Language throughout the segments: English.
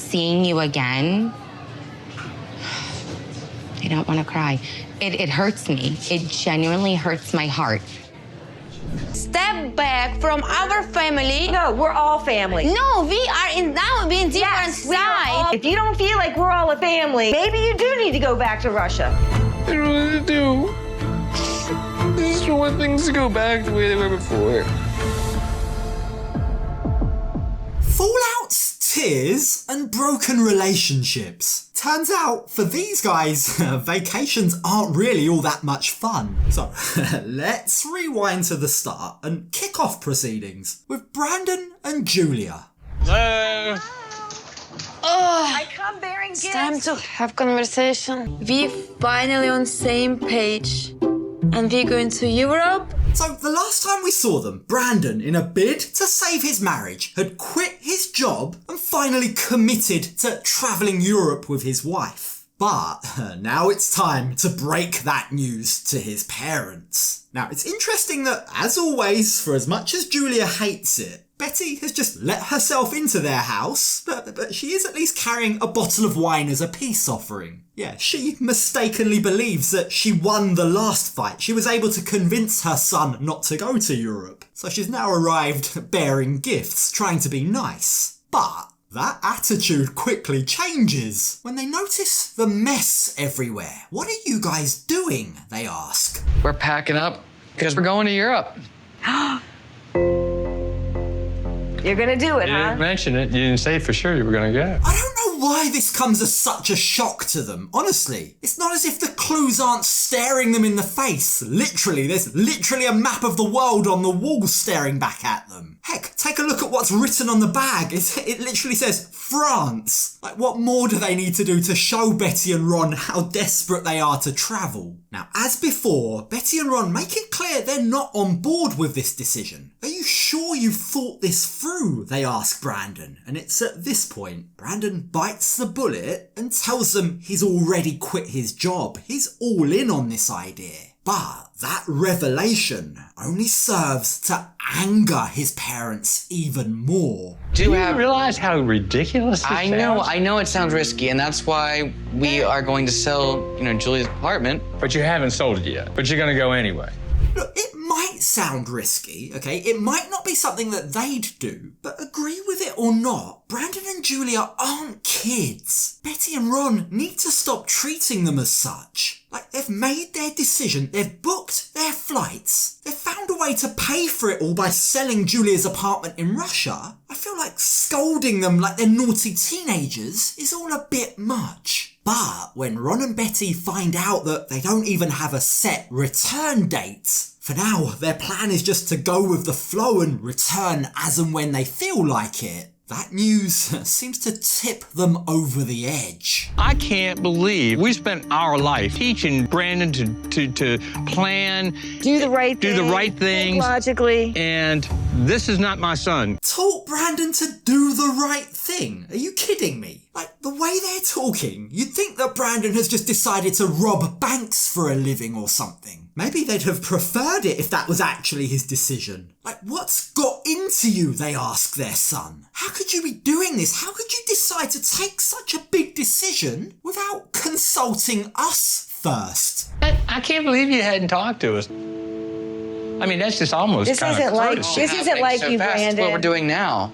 seeing you again, I don't want to cry. It hurts me. It genuinely hurts my heart. Step back from our family. No, we're all family. No, we are in different sides. If you don't feel like we're all a family, maybe you do need to go back to Russia. I really do. I just don't want things to go back the way they were before. Fallouts, tears, and broken relationships. Turns out, for these guys, vacations aren't really all that much fun. So, let's rewind to the start and kick off proceedings with Brandon and Julia. Hello. I come bearing gifts. It's time to have conversation. We're finally on same page. And we're going to Europe? So the last time we saw them, Brandon, in a bid to save his marriage, had quit his job and finally committed to travelling Europe with his wife. But now it's time to break that news to his parents. Now it's interesting that, as always, for as much as Julia hates it, Betty has just let herself into their house, but she is at least carrying a bottle of wine as a peace offering. Yeah, she mistakenly believes that she won the last fight. She was able to convince her son not to go to Europe. So she's now arrived bearing gifts, trying to be nice. But that attitude quickly changes when they notice the mess everywhere. What are you guys doing? They ask. We're packing up because we're going to Europe. You're gonna do it, You huh? didn't mention it. You didn't say for sure you were going to go. I don't know why this comes as such a shock to them, honestly. It's not as if the clues aren't staring them in the face. Literally, there's literally a map of the world on the wall staring back at them. Heck, take a look at what's written on the bag. It literally says France. Like, what more do they need to do to show Betty and Ron how desperate they are to travel? Now, as before, Betty and Ron make it clear they're not on board with this decision. Are you sure you've thought this through? They ask Brandon. And it's at this point, Brandon bites the bullet and tells them he's already quit his job. He's all in on this idea. But that revelation only serves to anger his parents even more. Do you realize how ridiculous this sounds? I know it sounds risky, and that's why we are going to sell, Julia's apartment. But you haven't sold it yet. But you're going to go anyway. Look, it might sound risky, okay? It might not be something that they'd do, but agree with it or not, Brandon and Julia aren't kids. Betty and Ron need to stop treating them as such. Like, they've made their decision, they've booked their flights, they've found a way to pay for it all by selling Julia's apartment in Russia. I feel like scolding them like they're naughty teenagers is all a bit much. But when Ron and Betty find out that they don't even have a set return date, for now their plan is just to go with the flow and return as and when they feel like it. That news seems to tip them over the edge. I can't believe we spent our life teaching Brandon to plan, Do the right things, think logically. and this is not my son. Taught Brandon to do the right thing? Are you kidding me? Like, the way they're talking, you'd think that Brandon has just decided to rob banks for a living or something. Maybe they'd have preferred it if that was actually his decision. Like, what's got into you, they ask their son. How could you be doing this? How could you decide to take such a big decision without consulting us first? I can't believe you hadn't talked to us. I mean, that's just almost This kind isn't of like courtesy. this isn't like you, That's Brandon. what we're doing now.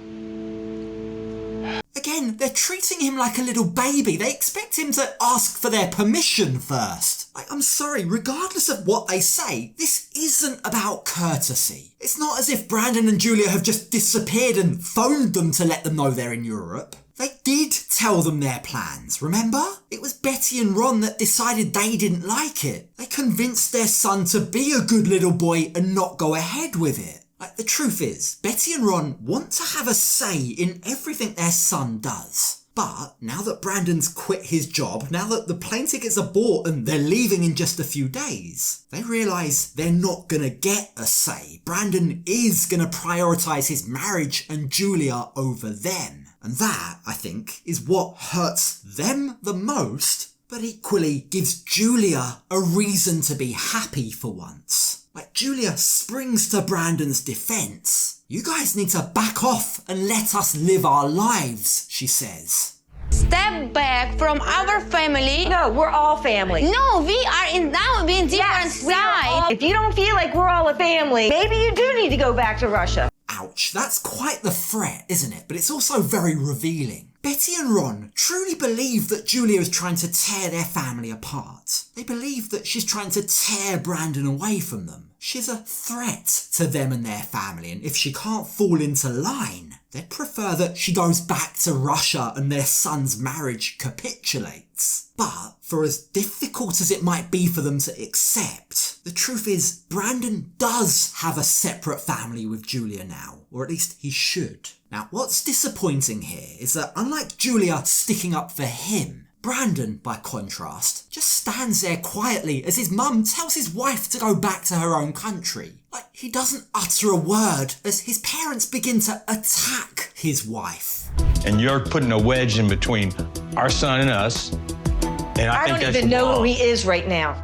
Again, they're treating him like a little baby. They expect him to ask for their permission first. Like, I'm sorry, regardless of what they say, this isn't about courtesy. It's not as if Brandon and Julia have just disappeared and phoned them to let them know they're in Europe. They did tell them their plans, remember? It was Betty and Ron that decided they didn't like it. They convinced their son to be a good little boy and not go ahead with it. Like, the truth is, Betty and Ron want to have a say in everything their son does. But now that Brandon's quit his job, now that the plane tickets are bought and they're leaving in just a few days, they realise they're not gonna get a say. Brandon is gonna prioritise his marriage and Julia over them. And that, I think, is what hurts them the most, but equally gives Julia a reason to be happy for once. Like, Julia springs to Brandon's defence. You guys need to back off and let us live our lives, she says. step back from our family. No, we're all family. No, we are now in different Yes, we are all- sides. If you don't feel like we're all a family, maybe you do need to go back to Russia. Ouch, that's quite the threat, isn't it? But it's also very revealing. Betty and Ron truly believe that Julia is trying to tear their family apart. They believe that she's trying to tear Brandon away from them. She's a threat to them and their family, and if she can't fall into line, they'd prefer that she goes back to Russia and their son's marriage capitulates. But for as difficult as it might be for them to accept, the truth is Brandon does have a separate family with Julia now, or at least he should. Now, what's disappointing here is that unlike Julia sticking up for him, Brandon, by contrast, just stands there quietly as his mum tells his wife to go back to her own country. Like, he doesn't utter a word as his parents begin to attack his wife. And you're putting a wedge in between our son and us. And I I think don't that's even know wrong. who he is right now.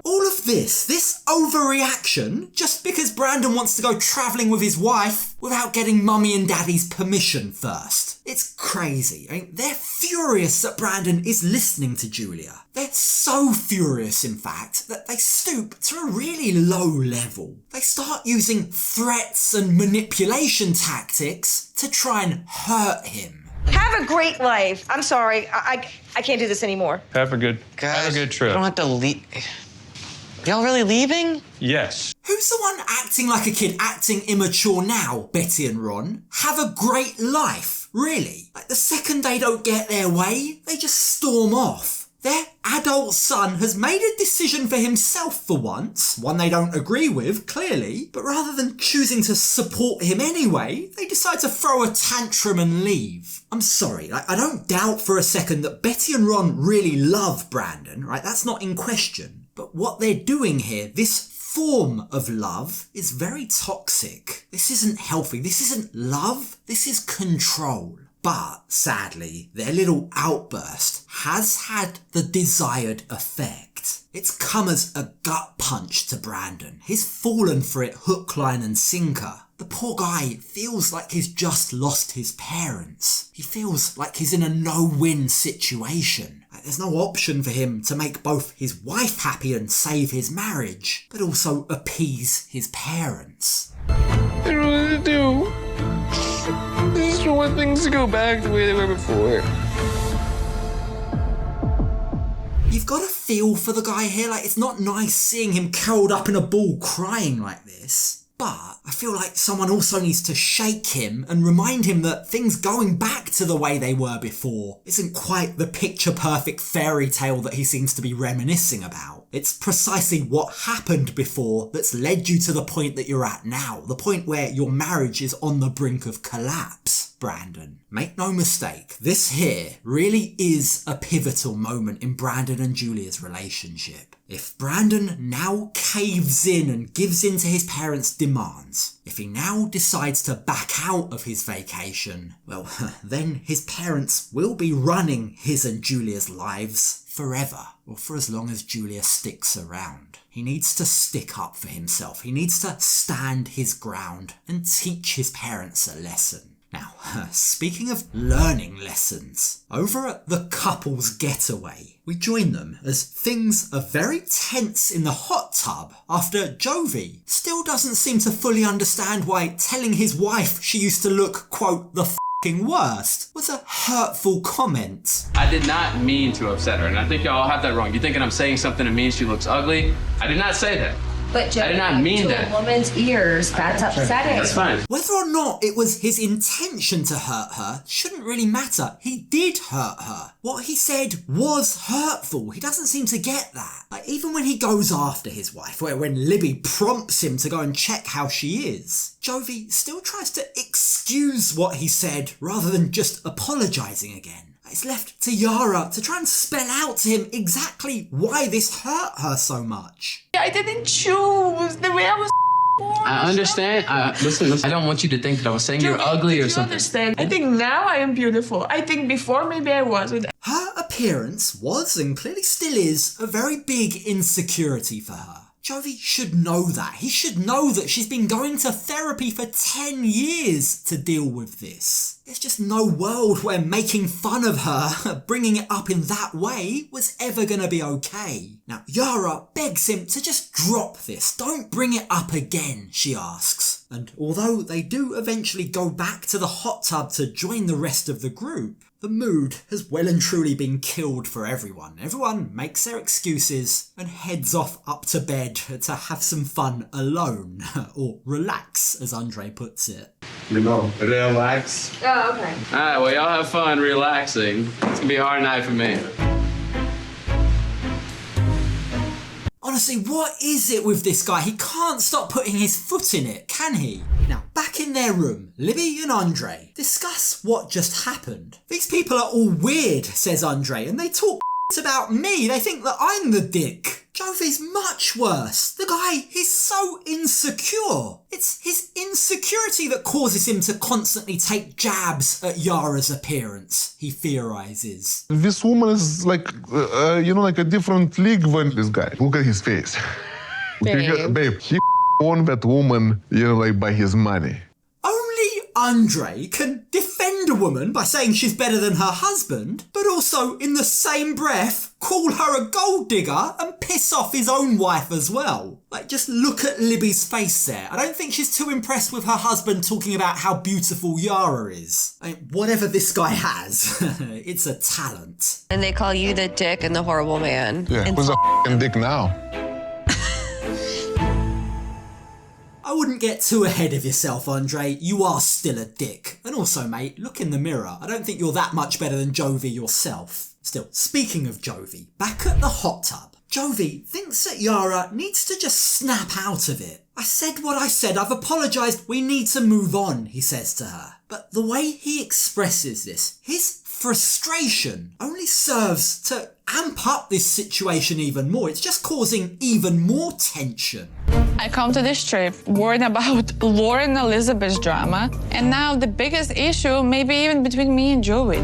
All of this overreaction, just because Brandon wants to go travelling with his wife without getting mummy and daddy's permission first. It's crazy. I mean, they're furious that Brandon is listening to Julia. They're so furious, in fact, that they stoop to a really low level. They start using threats and manipulation tactics to try and hurt him. Have a great life. I'm sorry. I can't do this anymore. Have a good Guys, you trip. don't have to leave. Y'all really leaving? Yes. Who's the one acting like a kid, acting immature now, Betty and Ron? Have a great life, really. Like, the second they don't get their way, they just storm off. Their adult son has made a decision for himself for once, one they don't agree with, clearly, but rather than choosing to support him anyway, they decide to throw a tantrum and leave. I'm sorry, I don't doubt for a second that Betty and Ron really love Brandon, right? That's not in question. But what they're doing here, this form of love, is very toxic. This isn't healthy. This isn't love. This is control. But sadly, their little outburst has had the desired effect. It's come as a gut punch to Brandon. He's fallen for it hook, line and sinker. The poor guy feels like he's just lost his parents. He feels like he's in a no-win situation. There's no option for him to make both his wife happy and save his marriage, but also appease his parents. I don't know what to do. I just want things to go back the way they were before. You've got to feel for the guy here. Like, it's not nice seeing him curled up in a ball crying like this. But I feel like someone also needs to shake him and remind him that things going back to the way they were before isn't quite the picture-perfect fairy tale that he seems to be reminiscing about. It's precisely what happened before that's led you to the point that you're at now, the point where your marriage is on the brink of collapse, Brandon. Make no mistake, this here really is a pivotal moment in Brandon and Julia's relationship. If Brandon now caves in and gives in to his parents' demands, if he now decides to back out of his vacation, well, then his parents will be running his and Julia's lives forever, or for as long as Julia sticks around. He needs to stick up for himself. He needs to stand his ground and teach his parents a lesson. Now, speaking of learning lessons, over at the couple's getaway, we join them as things are very tense in the hot tub after Jovi still doesn't seem to fully understand why telling his wife she used to look, quote, the f***ing worst was a hurtful comment. I did not mean to upset her, and I think y'all have that wrong. You thinking I'm saying something to mean she looks ugly? I did not say that. But Joe, I did not mean to that. a woman's ears, that's upsetting. That's fine. Whether or not it was his intention to hurt her shouldn't really matter. He did hurt her. What he said was hurtful. He doesn't seem to get that. Like, even when he goes after his wife, when Libby prompts him to go and check how she is, Jovi still tries to excuse what he said rather than just apologising again. It's left to Yara to try and spell out to him exactly why this hurt her so much. I didn't choose the way I was born. I understand. Listen, I don't want you to think that I was saying you're ugly or something. Understand? I think now I am beautiful. I think before maybe I wasn't. Her appearance was, and clearly still is, a very big insecurity for her. Jovi should know that. He should know that she's been going to therapy for 10 years to deal with this. There's just no world where making fun of her, bringing it up in that way, was ever going to be okay. Now, Yara begs him to just drop this. Don't bring it up again, she asks. And although they do eventually go back to the hot tub to join the rest of the group, the mood has well and truly been killed for everyone. Everyone makes their excuses and heads off up to bed to have some fun alone. Or relax, as Andrei puts it. You know, relax. Oh, okay. All right, well, y'all have fun relaxing. It's gonna be a hard night for me. Honestly, what is it with this guy? He can't stop putting his foot in it, can he? Now, back in their room, Libby and Andrei discuss what just happened. These people are all weird, says Andrei, and they talk about me. They think that I'm the dick. Jovi's much worse. The guy, he's so insecure. It's his insecurity that causes him to constantly take jabs at Yara's appearance, he theorizes. This woman is like, like a different league than this guy. Look at his face. Babe, he won that woman, by his money. Only Andrei can defend a woman by saying she's better than her husband, but also in the same breath call her a gold digger and piss off his own wife as well. Like, just look at Libby's face there. I don't think she's too impressed with her husband talking about how beautiful Yara is. I mean, whatever this guy has, it's a talent. And they call you the dick and the horrible man. Yeah, who's a f***ing dick now? I wouldn't get too ahead of yourself, Andrei. You are still a dick. And also, mate, look in the mirror. I don't think you're that much better than Jovi yourself. Still, speaking of Jovi, back at the hot tub, Jovi thinks that Yara needs to just snap out of it. I said what I said, I've apologised, we need to move on, he says to her. But the way he expresses this, his frustration, only serves to amp up this situation even more. It's just causing even more tension. I come to this trip worried about Loren and Elizabeth's drama, and now the biggest issue, maybe even between me and Jovi.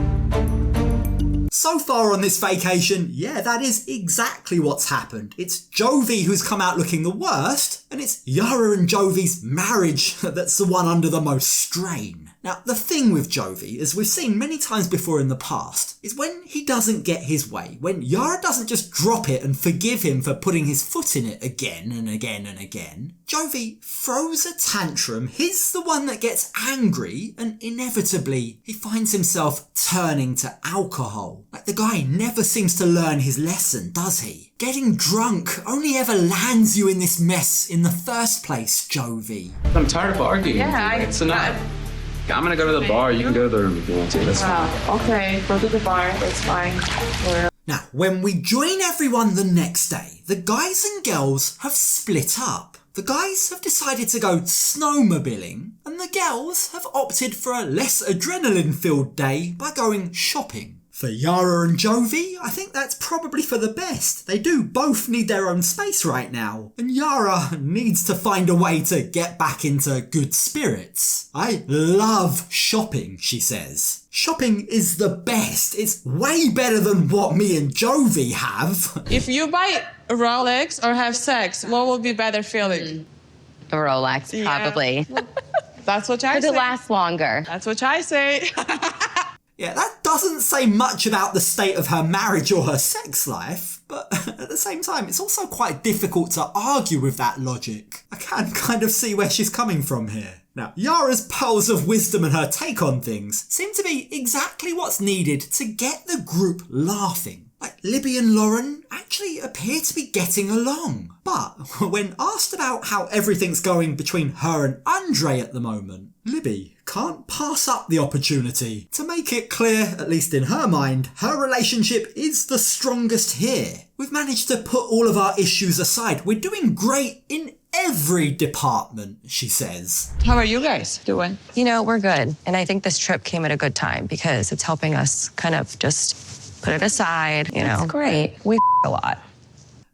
So far on this vacation, yeah, that is exactly what's happened. It's Jovi who's come out looking the worst, and it's Yara and Jovi's marriage that's the one under the most strain. Now, the thing with Jovi, as we've seen many times before in the past, is when he doesn't get his way, when Yara doesn't just drop it and forgive him for putting his foot in it again and again and again, Jovi throws a tantrum, he's the one that gets angry, and inevitably he finds himself turning to alcohol. Like, the guy never seems to learn his lesson, does he? Getting drunk only ever lands you in this mess in the first place, Jovi. I'm tired of arguing. Yeah, It's enough. I'm gonna go to the bar. You can go to the room if you want to. That's fine. Okay, go to the bar. That's fine. Now, when we join everyone the next day, the guys and girls have split up. The guys have decided to go snowmobiling, and the girls have opted for a less adrenaline-filled day by going shopping. For Yara and Jovi, I think that's probably for the best. They do both need their own space right now, and Yara needs to find a way to get back into good spirits. I love shopping, she says. Shopping is the best. It's way better than what me and Jovi have. If you buy a Rolex or have sex, what will be better feeling? A Rolex, probably. Yeah. That's what I say. Because it lasts longer. That's what I say. Yeah, that doesn't say much about the state of her marriage or her sex life, but at the same time, it's also quite difficult to argue with that logic. I can kind of see where she's coming from here. Now, Yara's pearls of wisdom and her take on things seem to be exactly what's needed to get the group laughing. Like, Libby and Loren actually appear to be getting along. But when asked about how everything's going between her and Andrei at the moment, Libby can't pass up the opportunity to make it clear, at least in her mind, her relationship is the strongest here. We've managed to put all of our issues aside. We're doing great in every department, she says. How are you guys doing? We're good. And I think this trip came at a good time because it's helping us kind of just put it aside, That's great. We a lot.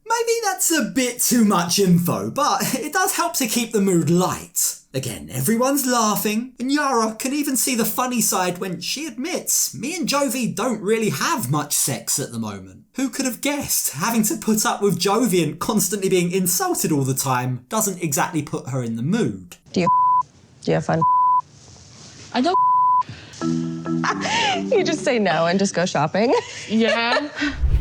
Maybe that's a bit too much info, but it does help to keep the mood light. Again, everyone's laughing, and Yara can even see the funny side when she admits me and Jovi don't really have much sex at the moment. Who could have guessed? Having to put up with Jovi and constantly being insulted all the time doesn't exactly put her in the mood. Do you have fun? I don't. You just say no and just go shopping? Yeah.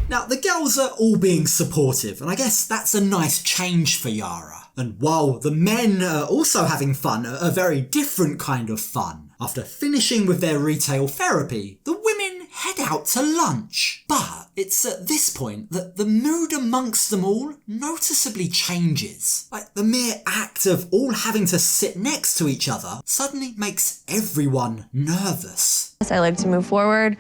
Now, the girls are all being supportive, and I guess that's a nice change for Yara. And while the men are also having fun, a very different kind of fun. After finishing with their retail therapy, the women head out to lunch. But it's at this point that the mood amongst them all noticeably changes. Like, the mere act of all having to sit next to each other suddenly makes everyone nervous. I like to move forward.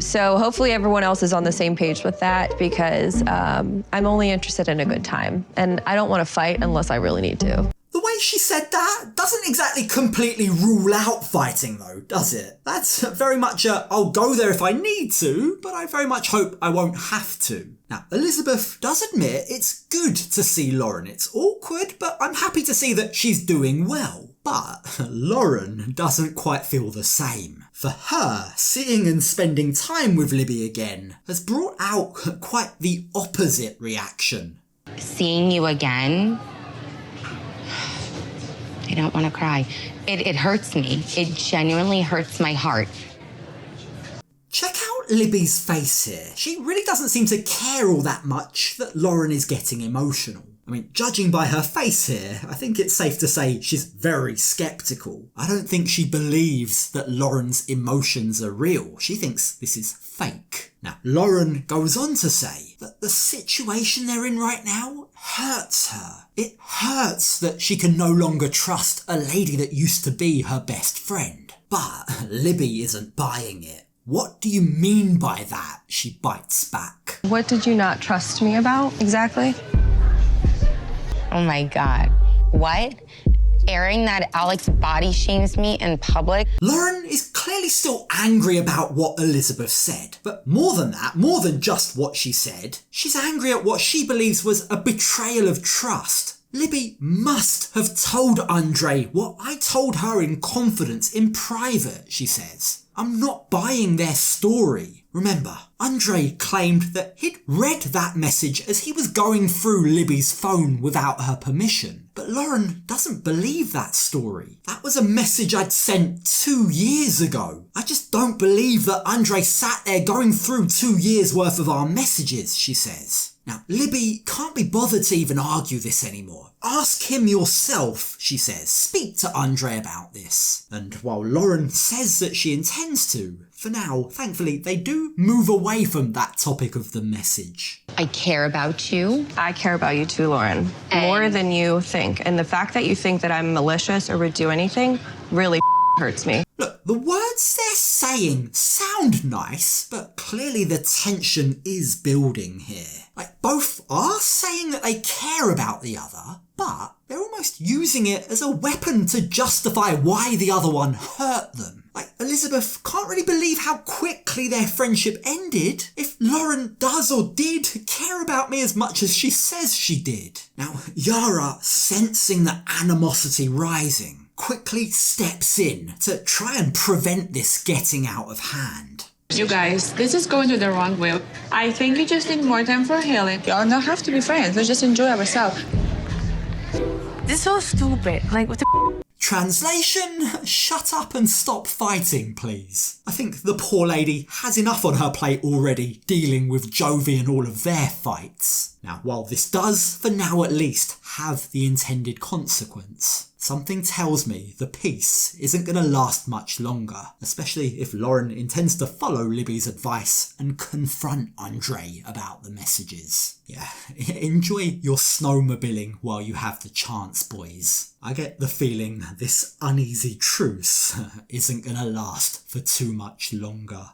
So hopefully everyone else is on the same page with that, because I'm only interested in a good time. And I don't want to fight unless I really need to. The way she said that doesn't exactly completely rule out fighting though, does it? That's very much a, I'll go there if I need to, but I very much hope I won't have to. Now, Elizabeth does admit it's good to see Loren. It's awkward, but I'm happy to see that she's doing well. But Loren doesn't quite feel the same. For her, seeing and spending time with Libby again has brought out quite the opposite reaction. Seeing you again, I don't want to cry. It hurts me. It genuinely hurts my heart. Check out Libby's face here. She really doesn't seem to care all that much that Loren is getting emotional. I mean, judging by her face here, I think it's safe to say she's very sceptical. I don't think she believes that Loren's emotions are real. She thinks this is fake. Now, Loren goes on to say that the situation they're in right now hurts her. It hurts that she can no longer trust a lady that used to be her best friend. But Libby isn't buying it. What do you mean by that? She bites back. What did you not trust me about exactly? Oh my God. What? Airing that Alex body shames me in public? Loren is clearly still angry about what Elizabeth said. But more than that, more than just what she said, she's angry at what she believes was a betrayal of trust. Libby must have told Andrei what I told her in confidence, in private, she says. I'm not buying their story. Remember, Andrei claimed that he'd read that message as he was going through Libby's phone without her permission. But Loren doesn't believe that story. That was a message I'd sent 2 years ago. I just don't believe that Andrei sat there going through 2 years worth of our messages, she says. Now, Libby can't be bothered to even argue this anymore. Ask him yourself, she says. Speak to Andrei about this. And while Loren says that she intends to, for now, thankfully, they do move away from that topic of the message. I care about you. I care about you too, Loren. More than you think. And the fact that you think that I'm malicious or would do anything really hurts me. Look, the words they're saying sound nice, but clearly the tension is building here. Like, both are saying that they care about the other, but they're almost using it as a weapon to justify why the other one hurt them. Like, Elizabeth can't really believe how quickly their friendship ended if Loren does or did care about me as much as she says she did. Now, Yara, sensing the animosity rising, quickly steps in to try and prevent this getting out of hand. You guys, this is going to the wrong way. I think we just need more time for healing. Y'all don't have to be friends. Let's just enjoy ourselves. This is so stupid. Like, what the... Translation, shut up and stop fighting, please. I think the poor lady has enough on her plate already dealing with Jovi and all of their fights. Now, while this does, for now at least, have the intended consequence, something tells me the peace isn't going to last much longer, especially if Loren intends to follow Libby's advice and confront Andrei about the messages. Yeah, enjoy your snowmobiling while you have the chance, boys. I get the feeling this uneasy truce isn't going to last for too much longer.